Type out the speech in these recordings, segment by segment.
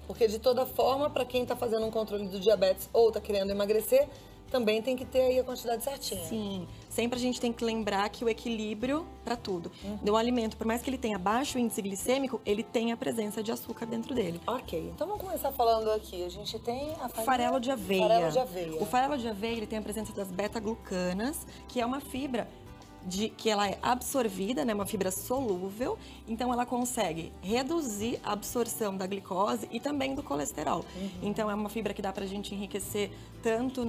Porque de toda forma, para quem tá fazendo um controle do diabetes ou tá querendo emagrecer, também tem que ter aí a quantidade certinha. Sim, sempre a gente tem que lembrar que o equilíbrio para tudo. Um alimento, por mais que ele tenha baixo índice glicêmico, ele tem a presença de açúcar dentro dele. Ok, então vamos começar falando aqui. A gente tem a Farelo de aveia. Farelo de aveia. O farelo de aveia, ele tem a presença das beta-glucanas, que é uma fibra que ela é absorvida, né, uma fibra solúvel, então ela consegue reduzir a absorção da glicose e também do colesterol. Então é uma fibra que dá pra gente enriquecer tanto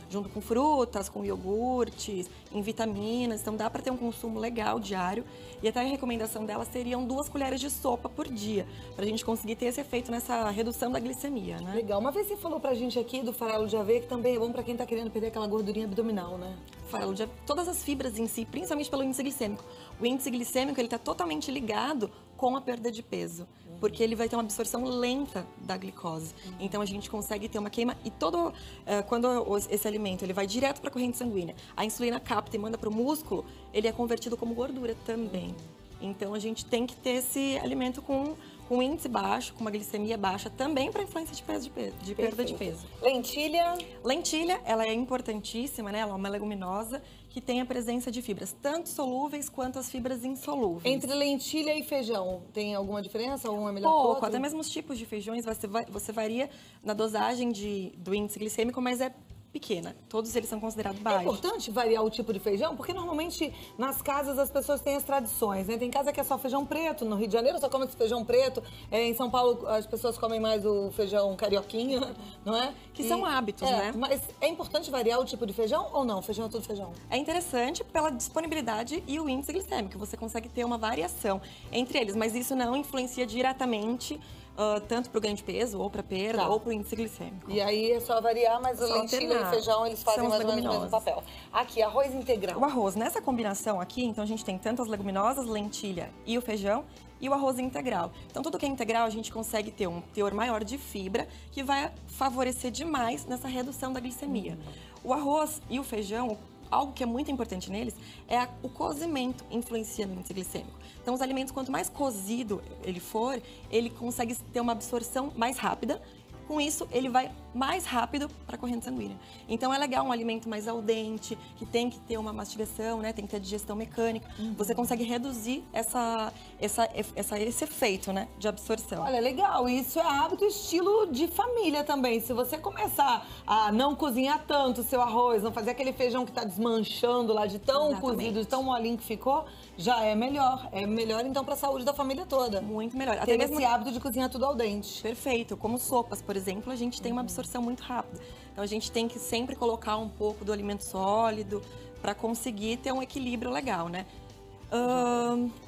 junto com frutas, com iogurtes, em vitaminas, então dá para ter um consumo legal diário. E até a recomendação dela seriam 2 colheres de sopa por dia, pra gente conseguir ter esse efeito nessa redução da glicemia, né? Legal. Uma vez você falou pra gente aqui do farelo de aveia, que também é bom pra quem tá querendo perder aquela gordurinha abdominal, né? Farelo de todas as fibras em si, principalmente pelo índice glicêmico. O índice glicêmico, ele tá totalmente ligado com a perda de peso, porque ele vai ter uma absorção lenta da glicose. Então a gente consegue ter uma queima e quando esse alimento ele vai direto para a corrente sanguínea, a insulina capta e manda para o músculo, ele é convertido como gordura também. Então a gente tem que ter esse alimento com índice baixo, com uma glicemia baixa, também para influência de perda de peso. Lentilha? Lentilha, ela é importantíssima, né? Ela é uma leguminosa que tem a presença de fibras, tanto solúveis quanto as fibras insolúveis. Entre lentilha e feijão, tem alguma diferença? Um é melhor que o Pouco, outro? até mesmo os tipos de feijões, você varia na dosagem do índice glicêmico, mas é pequena. Todos eles são considerados É baixos. importante variar o tipo de feijão, porque normalmente nas casas as pessoas têm as tradições, né? Tem casa que é só feijão preto, no Rio de Janeiro só come esse feijão preto, em São Paulo as pessoas comem mais o feijão carioquinha, não é? Que são hábitos, né? Mas é importante variar o tipo de feijão ou não? Feijão é tudo feijão? É interessante pela disponibilidade e o índice glicêmico. Você consegue ter uma variação entre eles, mas isso não influencia diretamente tanto para o ganho de peso, ou para perda, ou para o índice glicêmico. E aí é só variar, mas o lentilha e o feijão, eles fazem mais ou menos o mesmo papel. Aqui, arroz integral. O arroz, nessa combinação aqui, então a gente tem tanto as leguminosas, lentilha e o feijão, e o arroz integral. Então tudo que é integral a gente consegue ter um teor maior de fibra, que vai favorecer demais nessa redução da glicemia. O arroz e o feijão, algo que é muito importante neles é o cozimento influencia no índice glicêmico. Então, os alimentos, quanto mais cozido ele for, ele consegue ter uma absorção mais rápida. Com isso, ele vai mais rápido para a corrente sanguínea. Então, é legal um alimento mais al dente, que tem que ter uma mastigação, né? Tem que ter digestão mecânica. Você consegue reduzir esse efeito, né? De absorção. Olha, legal. Isso é hábito estilo de família também. Se você começar a não cozinhar tanto o seu arroz, não fazer aquele feijão que tá desmanchando lá de tão cozido, de tão molinho que ficou, já é melhor. É melhor, então, para a saúde da família toda. Muito melhor. Ter esse hábito de cozinhar tudo al dente. Perfeito. Como sopas, por exemplo, a gente tem uma absorção muito rápida. Então a gente tem que sempre colocar um pouco do alimento sólido para conseguir ter um equilíbrio legal, né?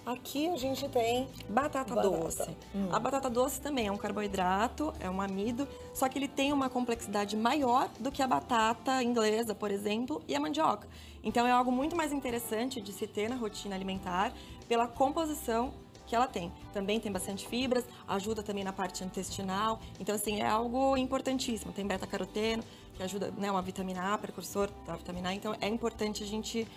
Aqui a gente tem batata doce. A batata doce também é um carboidrato, é um amido, só que ele tem uma complexidade maior do que a batata inglesa, por exemplo, e a mandioca. Então é algo muito mais interessante de se ter na rotina alimentar pela composição que ela tem. Também tem bastante fibras, ajuda também na parte intestinal. Então, assim, é algo importantíssimo. Tem beta-caroteno, que ajuda, né, uma vitamina A, precursor da vitamina A. Então, é importante a gente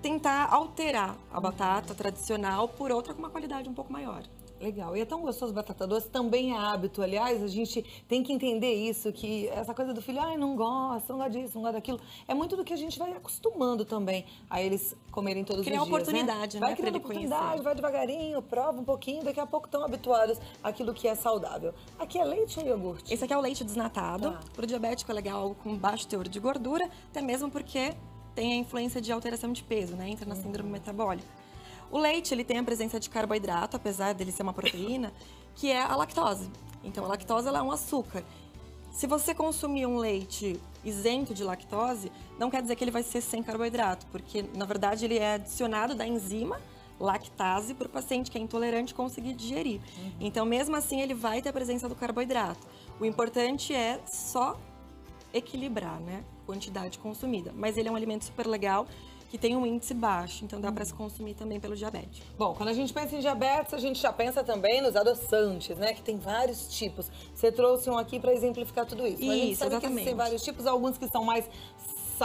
tentar alterar a batata tradicional por outra com uma qualidade um pouco maior. Legal. E é tão gostoso batata doce, também é hábito. Aliás, a gente tem que entender isso, que essa coisa do filho, ai, não gosta disso, não gosta daquilo. É muito do que a gente vai acostumando também a eles comerem todos os dias, oportunidade, né? Vai criando oportunidade, vai devagarinho, prova um pouquinho, daqui a pouco estão habituados àquilo que é saudável. Aqui é leite ou iogurte? Esse aqui é o leite desnatado. Para o diabético é legal algo com baixo teor de gordura, até mesmo porque tem a influência de alteração de peso, né? Entra na síndrome metabólica. O leite, ele tem a presença de carboidrato, apesar dele ser uma proteína, que é a lactose. Então, a lactose ela é um açúcar. Se você consumir um leite isento de lactose, não quer dizer que ele vai ser sem carboidrato, porque, na verdade, ele é adicionado da enzima lactase para o paciente que é intolerante conseguir digerir. Então, mesmo assim, ele vai ter a presença do carboidrato. O importante é só equilibrar, né, a quantidade consumida. Mas ele é um alimento super legal, que tem um índice baixo, então dá para se consumir também pelo diabetes. Bom, quando a gente pensa em diabetes, a gente já pensa também nos adoçantes, né? Que tem vários tipos. Você trouxe um aqui para exemplificar tudo isso. Mas a gente sabe que existem vários tipos, alguns que são mais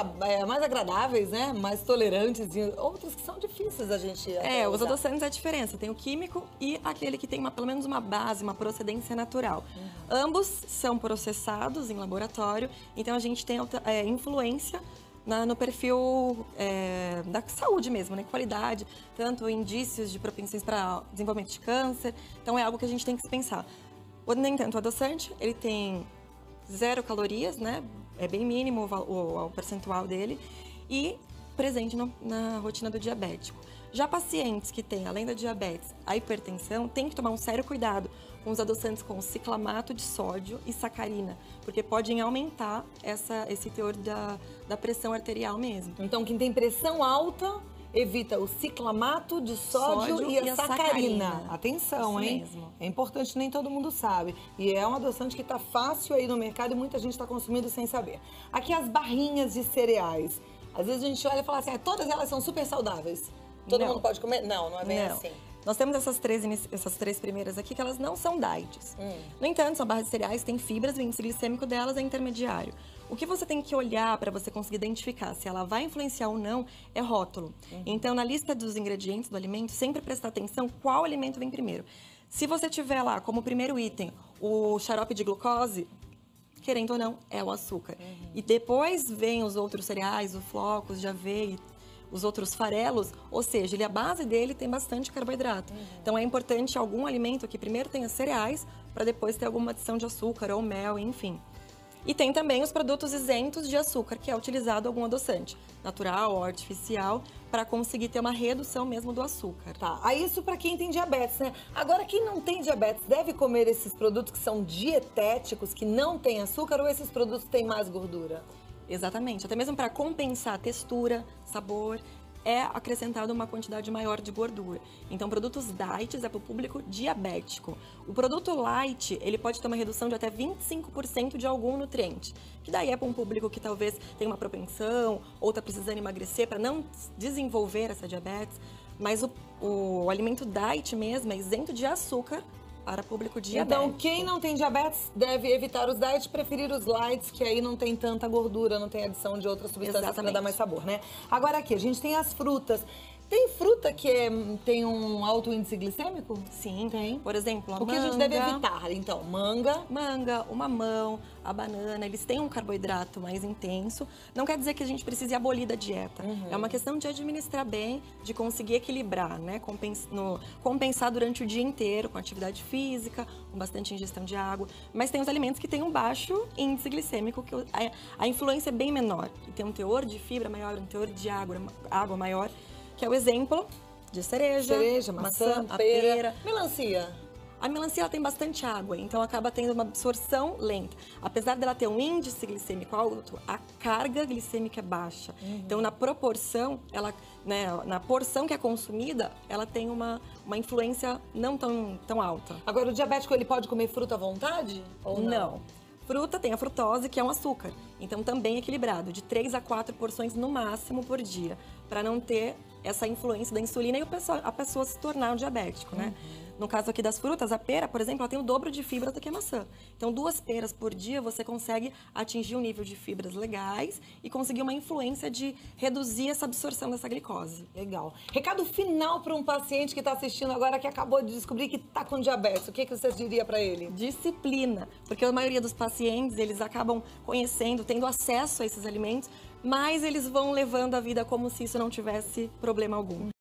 mais agradáveis, né? Mais tolerantes e outros que são difíceis a gente os adoçantes é a diferença. Tem o químico e aquele que tem pelo menos uma base, uma procedência natural. Ambos são processados em laboratório, então a gente tem influência no perfil da saúde mesmo, né? Qualidade, tanto indícios de propensões para desenvolvimento de câncer. Então é algo que a gente tem que se pensar. No entanto, o adoçante, ele tem 0 calorias, né? É bem mínimo o percentual dele e presente na rotina do diabético. Já pacientes que têm, além da diabetes, a hipertensão, tem que tomar um sério cuidado com os adoçantes com ciclamato de sódio e sacarina, porque podem aumentar esse teor da pressão arterial mesmo. Então, quem tem pressão alta, evita o ciclamato de sódio e a sacarina. Atenção, isso hein? Mesmo. É importante, nem todo mundo sabe. E é um adoçante que está fácil aí no mercado e muita gente está consumindo sem saber. Aqui as barrinhas de cereais. Às vezes a gente olha e fala assim, todas elas são super saudáveis. Todo mundo pode comer? Não é bem assim. Nós temos essas três primeiras aqui que elas não são diets. No entanto, são barras de cereais, tem fibras, o índice glicêmico delas é intermediário. O que você tem que olhar para você conseguir identificar se ela vai influenciar ou não é rótulo. Então, na lista dos ingredientes do alimento, sempre prestar atenção qual alimento vem primeiro. Se você tiver lá como primeiro item o xarope de glucose, querendo ou não, é o açúcar. E depois vem os outros cereais, os flocos de aveia, os outros farelos, ou seja, a base dele tem bastante carboidrato. Então é importante algum alimento que primeiro tenha cereais, para depois ter alguma adição de açúcar ou mel, enfim. E tem também os produtos isentos de açúcar, que é utilizado algum adoçante, natural ou artificial, para conseguir ter uma redução mesmo do açúcar. Tá, aí isso para quem tem diabetes, né? Agora, quem não tem diabetes deve comer esses produtos que são dietéticos, que não têm açúcar, ou esses produtos têm mais gordura? Exatamente, até mesmo para compensar a textura, sabor, é acrescentado uma quantidade maior de gordura. Então, produtos diets é para o público diabético. O produto light, ele pode ter uma redução de até 25% de algum nutriente, que daí é para um público que talvez tenha uma propensão ou está precisando emagrecer para não desenvolver essa diabetes, mas o alimento diet mesmo é isento de açúcar para público diabético. Então, quem não tem diabetes deve evitar os diets, preferir os lights, que aí não tem tanta gordura, não tem adição de outras substâncias para dar mais sabor, né? Agora aqui, a gente tem as frutas. Tem fruta que tem um alto índice glicêmico? Sim, tem. Por exemplo, a manga. O que a gente deve evitar, então? Manga, o mamão, a banana, eles têm um carboidrato mais intenso. Não quer dizer que a gente precise abolir da dieta. É uma questão de administrar bem, de conseguir equilibrar, né? Compensar durante o dia inteiro com atividade física, com bastante ingestão de água. Mas tem os alimentos que têm um baixo índice glicêmico, que a influência é bem menor. E tem um teor de fibra maior, um teor de água maior, que é o exemplo de cereja, maçã, pera, melancia. A melancia ela tem bastante água, então acaba tendo uma absorção lenta. Apesar dela ter um índice glicêmico alto, a carga glicêmica é baixa. Então, na proporção, na porção que é consumida, ela tem uma influência não tão alta. Agora, o diabético, ele pode comer fruta à vontade? Ou não? Fruta tem a frutose, que é um açúcar. Então, também equilibrado, de 3 a 4 porções no máximo por dia, para não ter essa influência da insulina e a pessoa se tornar um diabético, né? No caso aqui das frutas, a pera, por exemplo, ela tem o dobro de fibra do que a maçã. Então, 2 peras por dia, você consegue atingir um nível de fibras legais e conseguir uma influência de reduzir essa absorção dessa glicose. Legal. Recado final para um paciente que está assistindo agora, que acabou de descobrir que está com diabetes. O que vocês diriam para ele? Disciplina. Porque a maioria dos pacientes, eles acabam conhecendo, tendo acesso a esses alimentos, mas eles vão levando a vida como se isso não tivesse problema algum.